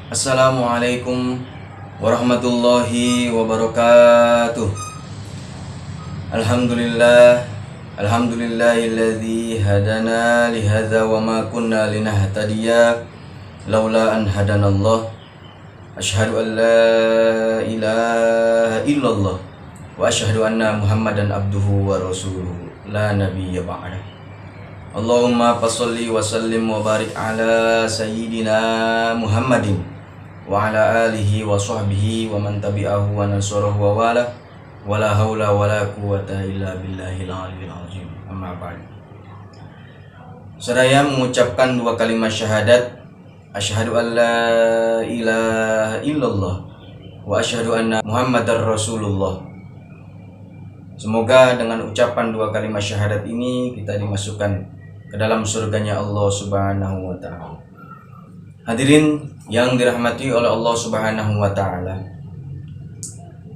Assalamualaikum warahmatullahi wabarakatuh. Alhamdulillah, alhamdulillahilladzi hadana lihadza wa ma kunna linahtadiya laula an hadanallah. Asyhadu an la ilaha illallah wa asyhadu anna Muhammadan abduhu wa rasuluhu la nabiyya ba'dah. Allahumma fasholli wa sallim wa barik ala sayyidina Muhammadin wa ala alihi wa sahbihi wa man tabi'ahu wa nasarahu wa wala wala haula wala quwata illa billahil aliyyil azim. Amma ba'd. Saya mengucapkan dua kalimat syahadat, asyhadu an la ilaha illallah wa asyhadu anna Muhammadar Rasulullah. Semoga dengan ucapan dua kalimat syahadat ini kita dimasukkan ke dalam surganya Allah Subhanahu wa ta'ala. Hadirin yang dirahmati oleh Allah Subhanahu wa ta'ala,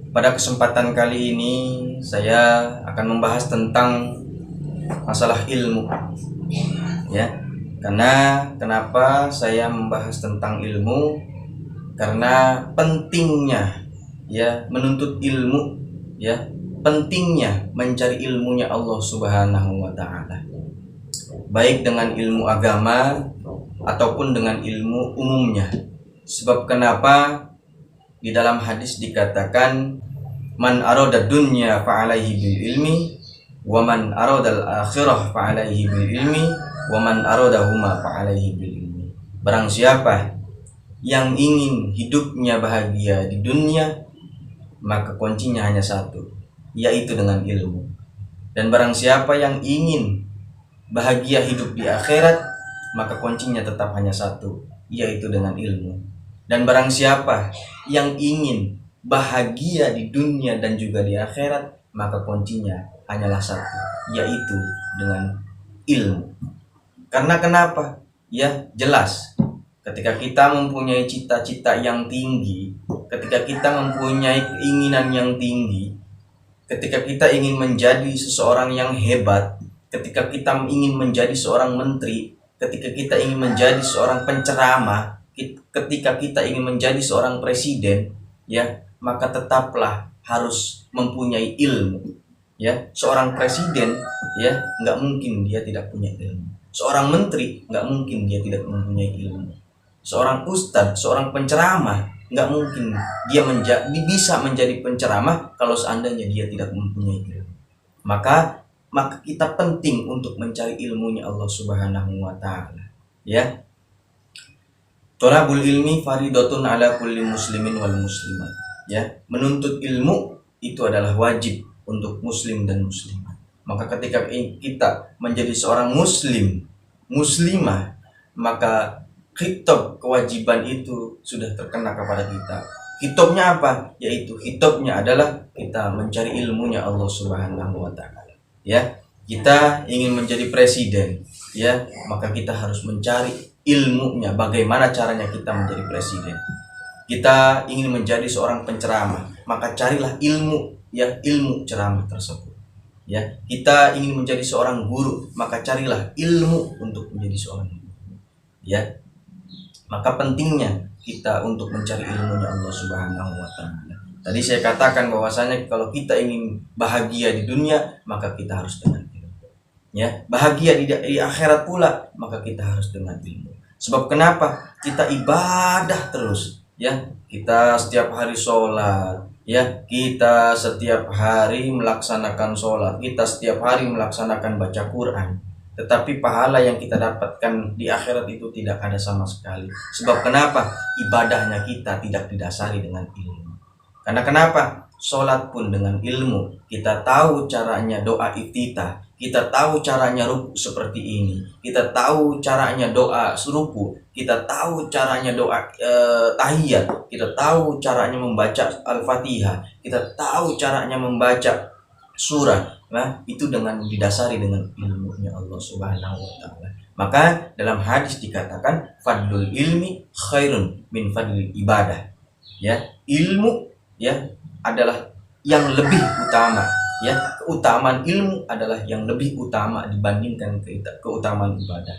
pada kesempatan kali ini saya akan membahas tentang masalah ilmu. Ya, karena kenapa saya membahas tentang ilmu? Karena pentingnya menuntut ilmu, pentingnya mencari ilmunya Allah Subhanahu wa ta'ala, baik dengan ilmu agama ataupun dengan ilmu umumnya. Sebab kenapa di dalam hadis dikatakan man arada dunya fa'alaihi bil ilmi wa man aradal akhirah fa'alaihi bil ilmi wa man aradahuma fa'alaihi bil ilmi. Barang siapa yang ingin hidupnya bahagia di dunia, maka kuncinya hanya satu, yaitu dengan ilmu. Dan barang siapa yang ingin bahagia hidup di akhirat, maka kuncinya tetap hanya satu, yaitu dengan ilmu. Dan barang siapa yang ingin bahagia di dunia dan juga di akhirat, maka kuncinya hanyalah satu, yaitu dengan ilmu. Karena kenapa? Ya, jelas. Ketika kita mempunyai cita-cita yang tinggi, ketika kita mempunyai keinginan yang tinggi, ketika kita ingin menjadi seseorang yang hebat, ketika kita ingin menjadi seorang menteri, ketika kita ingin menjadi seorang penceramah, ketika kita ingin menjadi seorang presiden, maka tetaplah harus mempunyai ilmu. Seorang presiden, nggak mungkin dia tidak punya ilmu. Seorang menteri, nggak mungkin dia tidak mempunyai ilmu. Seorang ustadz, seorang penceramah, nggak mungkin dia bisa menjadi penceramah kalau seandainya dia tidak mempunyai ilmu. Maka kita penting untuk mencari ilmunya Allah Subhanahu wa ta'ala. Thalabul ilmi faridatun ala kulli muslimin wal muslimat. Menuntut ilmu itu adalah wajib untuk muslim dan muslimat. Maka ketika kita menjadi seorang muslimah, maka khitab kewajiban itu sudah terkena kepada kita. Khitabnya apa? Yaitu khitabnya adalah kita mencari ilmunya Allah Subhanahu wa ta'ala. Kita ingin menjadi presiden, maka kita harus mencari ilmunya, bagaimana caranya kita menjadi presiden. Kita ingin menjadi seorang penceramah, maka carilah ilmu ceramah tersebut. Kita ingin menjadi seorang guru, maka carilah ilmu untuk menjadi seorang guru. Maka pentingnya kita untuk mencari ilmunya Allah Subhanahu wa ta'ala. Tadi saya katakan bahwasanya kalau kita ingin bahagia di dunia, maka kita harus dengan ilmu. Bahagia di akhirat pula, maka kita harus dengan ilmu. Sebab kenapa? Kita ibadah terus. Kita setiap hari sholat. Kita setiap hari melaksanakan sholat. Kita setiap hari melaksanakan baca Quran. Tetapi pahala yang kita dapatkan di akhirat itu tidak ada sama sekali. Sebab kenapa? Ibadahnya kita tidak didasari dengan ilmu. Karena kenapa? Sholat pun dengan ilmu. Kita tahu caranya doa iftitah, kita tahu caranya ruku seperti ini, kita tahu caranya doa ruku, kita tahu caranya doa tahiyat, kita tahu caranya membaca Al-Fatihah, kita tahu caranya membaca surah. Nah, itu dengan didasari dengan ilmunya Allah Subhanahu wa ta'ala. Maka dalam hadis dikatakan fadlul ilmi khairun min fadlil ibadah. Ilmu adalah yang lebih utama. Keutamaan ilmu adalah yang lebih utama dibandingkan keutamaan ibadah.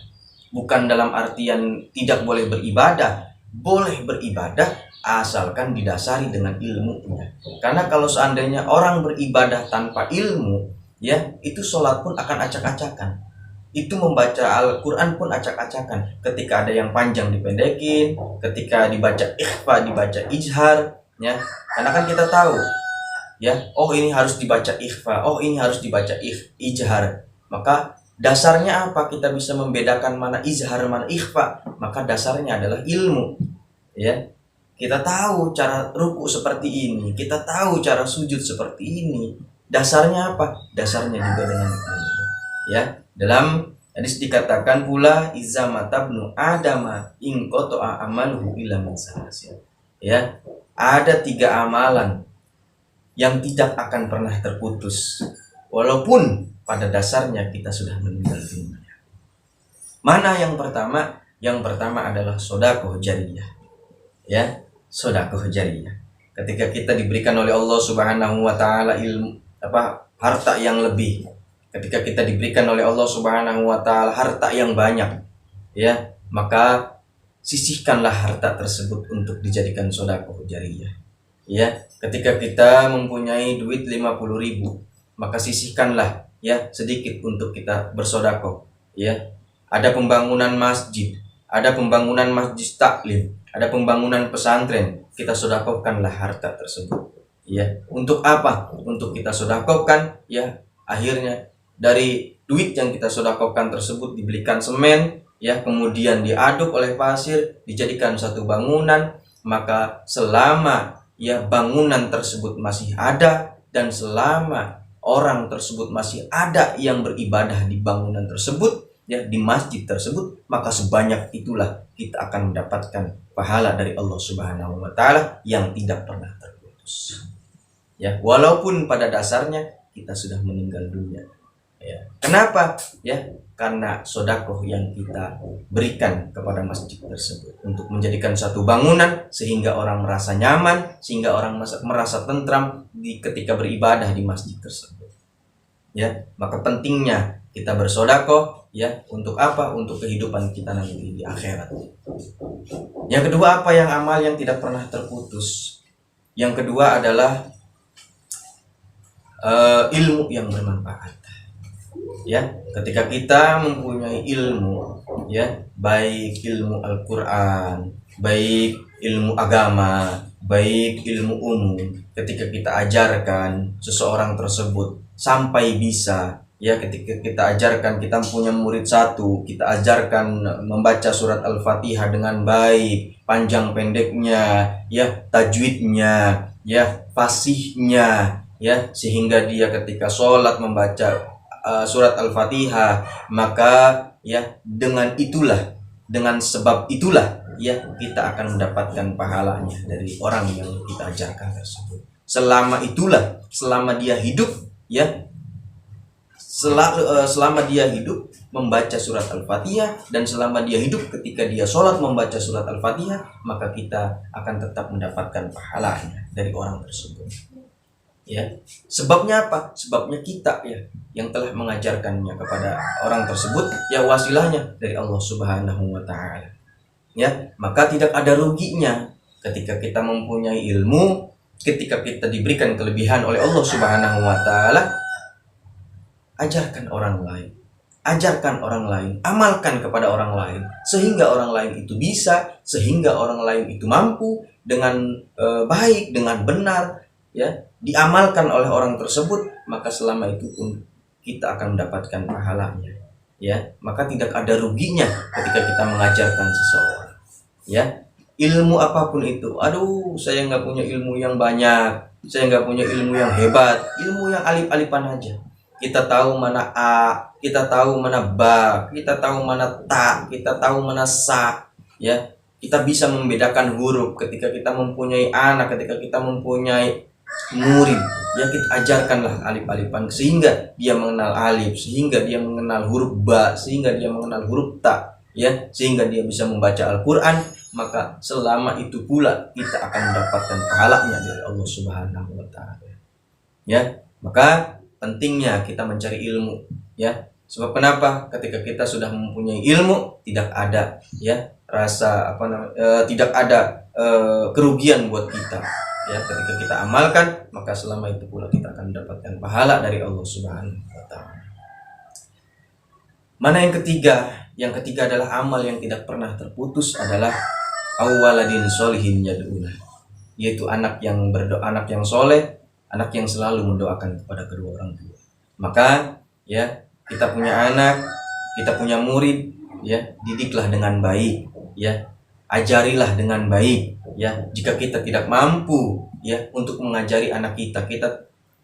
Bukan dalam artian tidak boleh beribadah, boleh beribadah asalkan didasari dengan ilmunya. Karena kalau seandainya orang beribadah tanpa ilmu, ya itu sholat pun akan acak-acakan. Itu membaca Al-Quran pun acak-acakan. Ketika ada yang panjang dipendekin, ketika dibaca ikhfa dibaca ijhar, ya. Karena kan kita tahu, ya, oh ini harus dibaca ikhfa, oh ini harus dibaca ijhar. Maka dasarnya apa kita bisa membedakan mana izhar mana ikhfa? Maka dasarnya adalah ilmu, ya. Kita tahu cara ruku seperti ini, kita tahu cara sujud seperti ini. Dasarnya apa? Dasarnya juga dengan ilmu, ya. Dalam hadis dikatakan pula iza matabnu adama in qata'a amaluhu illa min salasin. Ya, ada 3 amalan yang tidak akan pernah terputus walaupun pada dasarnya kita sudah meninggal dunia. Mana yang pertama? Yang pertama adalah sedekah jariyah. Ya, sedekah jariyah. Ketika kita diberikan oleh Allah Subhanahu wa taala ilmu harta yang lebih, ketika kita diberikan oleh Allah Subhanahu wa taala harta yang banyak, ya, maka sisihkanlah harta tersebut untuk dijadikan sedekah jariyah. Ya, ketika kita mempunyai duit 50.000, maka sisihkanlah, ya, sedikit untuk kita bersedekah, ya. Ada pembangunan masjid, ada pembangunan masjid taklim, ada pembangunan pesantren, kita sedekahkanlah harta tersebut, ya. Untuk apa? Untuk kita sedekahkan, ya, akhirnya dari duit yang kita sedekahkan tersebut dibelikan semen, ya, kemudian diaduk oleh pasir, dijadikan satu bangunan. Maka selama, ya, bangunan tersebut masih ada dan selama orang tersebut masih ada yang beribadah di bangunan tersebut, ya, di masjid tersebut, maka sebanyak itulah kita akan mendapatkan pahala dari Allah Subhanahu wa taala yang tidak pernah terputus. Ya, walaupun pada dasarnya kita sudah meninggal dunia. Ya. Kenapa? Ya, karena sedekah yang kita berikan kepada masjid tersebut untuk menjadikan satu bangunan sehingga orang merasa nyaman, sehingga orang merasa tentram ketika beribadah di masjid tersebut. Ya, maka pentingnya kita bersedekah, ya, untuk apa? Untuk kehidupan kita nanti di akhirat. Yang kedua, apa yang amal yang tidak pernah terputus? Yang kedua adalah ilmu yang bermanfaat. Ya, ketika kita mempunyai ilmu, ya, baik ilmu Al-Quran, baik ilmu agama, baik ilmu umum, ketika kita ajarkan seseorang tersebut sampai bisa, ya, ketika kita ajarkan, kita punya murid satu, kita ajarkan membaca surat Al-Fatihah dengan baik, panjang pendeknya, ya, tajwidnya, ya, fasihnya, ya, sehingga dia ketika sholat membaca surat Al-Fatihah, maka, ya, dengan sebab itulah, ya, kita akan mendapatkan pahalanya dari orang yang kita ajarkan tersebut. Selama dia hidup, ya, selama dia hidup membaca surat Al-Fatihah, dan selama dia hidup ketika dia sholat membaca surat Al-Fatihah, maka kita akan tetap mendapatkan pahalanya dari orang tersebut. Ya, sebabnya apa? Sebabnya kita, ya, yang telah mengajarkannya kepada orang tersebut, ya, wasilahnya dari Allah Subhanahu wa taala. Ya, maka tidak ada ruginya ketika kita mempunyai ilmu, ketika kita diberikan kelebihan oleh Allah Subhanahu wa taala, ajarkan orang lain. Ajarkan orang lain, amalkan kepada orang lain, sehingga orang lain itu bisa, sehingga orang lain itu mampu dengan baik, dengan benar, ya, diamalkan oleh orang tersebut, maka selama itu pun kita akan mendapatkan pahalanya. Ya, maka tidak ada ruginya ketika kita mengajarkan seseorang. Ya, ilmu apapun itu. Aduh, saya nggak punya ilmu yang banyak, saya nggak punya ilmu yang hebat, ilmu yang alif-alifan aja. Kita tahu mana a, kita tahu mana ba, kita tahu mana ta, kita tahu mana sa. Ya, kita bisa membedakan huruf ketika kita mempunyai anak, ketika kita mempunyai murid, ya, kita ajarkanlah alif-alifan sehingga dia mengenal alif, sehingga dia mengenal huruf ba, sehingga dia mengenal huruf ta, ya, sehingga dia bisa membaca Al-Quran. Maka selama itu pula kita akan mendapatkan pahalanya dari Allah Subhanahu wa taala. Ya, maka pentingnya kita mencari ilmu, ya. Sebab kenapa? Ketika kita sudah mempunyai ilmu, tidak ada, ya, rasa tidak ada kerugian buat kita. Ya, ketika kita amalkan, maka selama itu pula kita akan mendapatkan pahala dari Allah Subhanahu wa taala. Mana yang ketiga? Yang ketiga adalah amal yang tidak pernah terputus adalah awaladin solihin yad'ulah, yaitu anak yang berdoa, anak yang soleh, anak yang selalu mendoakan kepada kedua orang tua. Maka ya, kita punya anak, kita punya murid, ya, didiklah dengan baik, ya, ajarilah dengan baik, ya. Jika kita tidak mampu, ya, untuk mengajari anak kita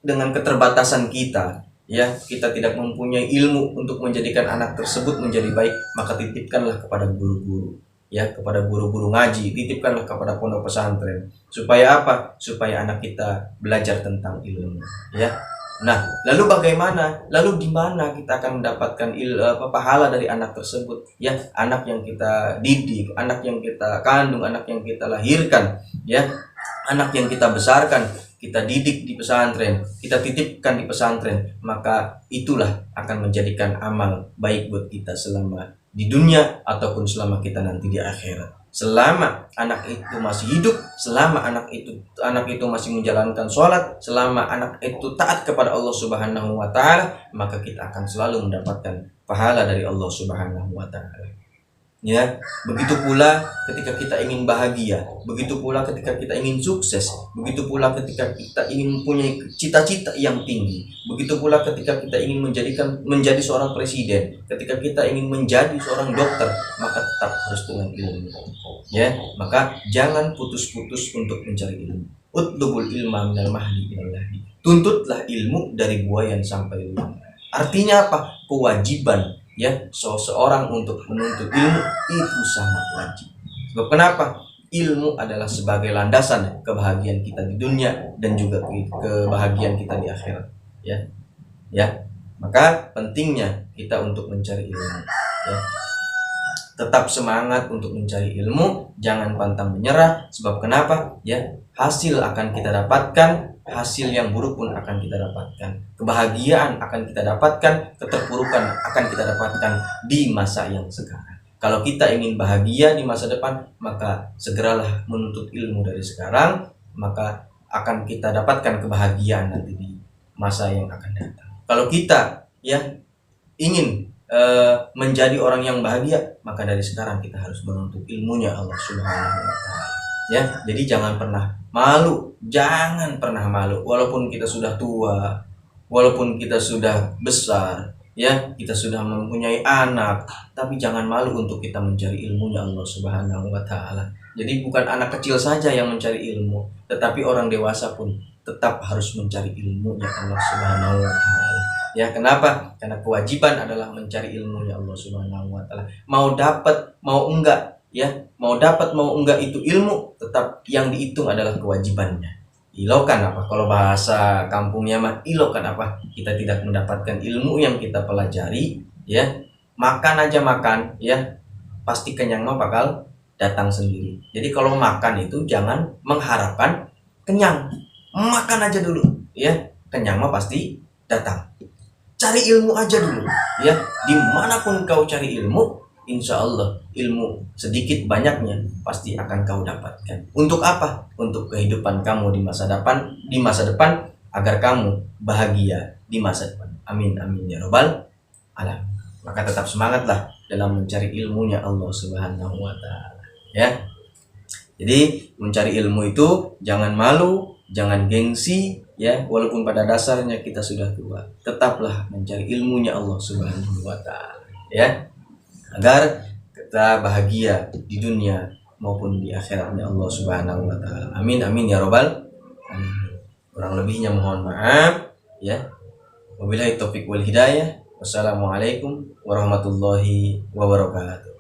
dengan keterbatasan kita, ya, kita tidak mempunyai ilmu untuk menjadikan anak tersebut menjadi baik, maka titipkanlah kepada guru-guru, ya, kepada guru-guru ngaji, titipkanlah kepada pondok pesantren. Supaya apa? Supaya anak kita belajar tentang ilmu, ya. Nah, lalu bagaimana? Lalu di mana kita akan mendapatkan pahala dari anak tersebut? Ya, anak yang kita didik, anak yang kita kandung, anak yang kita lahirkan, ya, anak yang kita besarkan, kita didik di pesantren, kita titipkan di pesantren, maka itulah akan menjadikan amal baik buat kita selama di dunia ataupun selama kita nanti di akhirat. Selama anak itu masih hidup, selama anak itu masih menjalankan sholat, selama anak itu taat kepada Allah Subhanahu wa taala, maka kita akan selalu mendapatkan pahala dari Allah Subhanahu wa taala. Ya, begitu pula ketika kita ingin bahagia, begitu pula ketika kita ingin sukses, begitu pula ketika kita ingin mempunyai cita-cita yang tinggi, begitu pula ketika kita ingin menjadi seorang presiden, ketika kita ingin menjadi seorang dokter, maka tetap harus dengan ilmu. Ya, maka jangan putus-putus untuk mencari ilmu. Utlubul ilma minal mahdi ilal lahdi. Tuntutlah ilmu dari buayan sampai luang. Artinya apa? Kewajiban, ya, seseorang untuk menuntut ilmu itu sangat wajib. Sebab kenapa? Ilmu adalah sebagai landasan kebahagiaan kita di dunia dan juga kebahagiaan kita di akhirat. Ya, maka pentingnya kita untuk mencari ilmu. Ya. Tetap semangat untuk mencari ilmu, jangan pantang menyerah. Sebab kenapa? Ya, hasil akan kita dapatkan, hasil yang buruk pun akan kita dapatkan. Kebahagiaan akan kita dapatkan, keterpurukan akan kita dapatkan di masa yang sekarang. Kalau kita ingin bahagia di masa depan, maka segeralah menuntut ilmu dari sekarang, maka akan kita dapatkan kebahagiaan nanti di masa yang akan datang. Kalau kita, ya, ingin menjadi orang yang bahagia, maka dari sekarang kita harus menuntut ilmunya Allah Subhanahu wa taala. Ya, jadi jangan pernah malu, walaupun kita sudah tua, walaupun kita sudah besar, ya, kita sudah mempunyai anak, tapi jangan malu untuk kita mencari ilmunya Allah Subhanahu wa taala. Jadi bukan anak kecil saja yang mencari ilmu, tetapi orang dewasa pun tetap harus mencari ilmunya Allah Subhanahu wa taala. Ya, kenapa? Karena kewajiban adalah mencari ilmunya Allah Subhanahu wa taala. Mau dapat, mau enggak, ya, mau dapat mau enggak itu ilmu, tetap yang dihitung adalah kewajibannya. Ilokan apa? Kalau bahasa kampungnya mah ilokan apa? Kita tidak mendapatkan ilmu yang kita pelajari, ya. Makan aja makan, ya. Pasti kenyang mah bakal datang sendiri. Jadi kalau makan itu jangan mengharapkan kenyang. Makan aja dulu, ya. Kenyang mah pasti datang. Cari ilmu aja dulu, ya. Dimanapun kau cari ilmu, insya Allah ilmu sedikit banyaknya pasti akan kau dapatkan. Untuk apa? Untuk kehidupan kamu di masa depan, agar kamu bahagia di masa depan. Amin amin ya robbal alamin. Maka tetap semangatlah dalam mencari ilmunya Allah Subhanahu wa taala. Ya. Jadi mencari ilmu itu jangan malu, jangan gengsi, ya, walaupun pada dasarnya kita sudah tua, tetaplah mencari ilmunya Allah Subhanahu wa taala, ya, agar kita bahagia di dunia maupun di akhiratnya Allah Subhanahu wa taala. Amin amin ya robbal alamin. Kurang lebihnya mohon maaf, ya. Wabillahi taufik wal hidayah. Wassalamualaikum warahmatullahi wabarakatuh.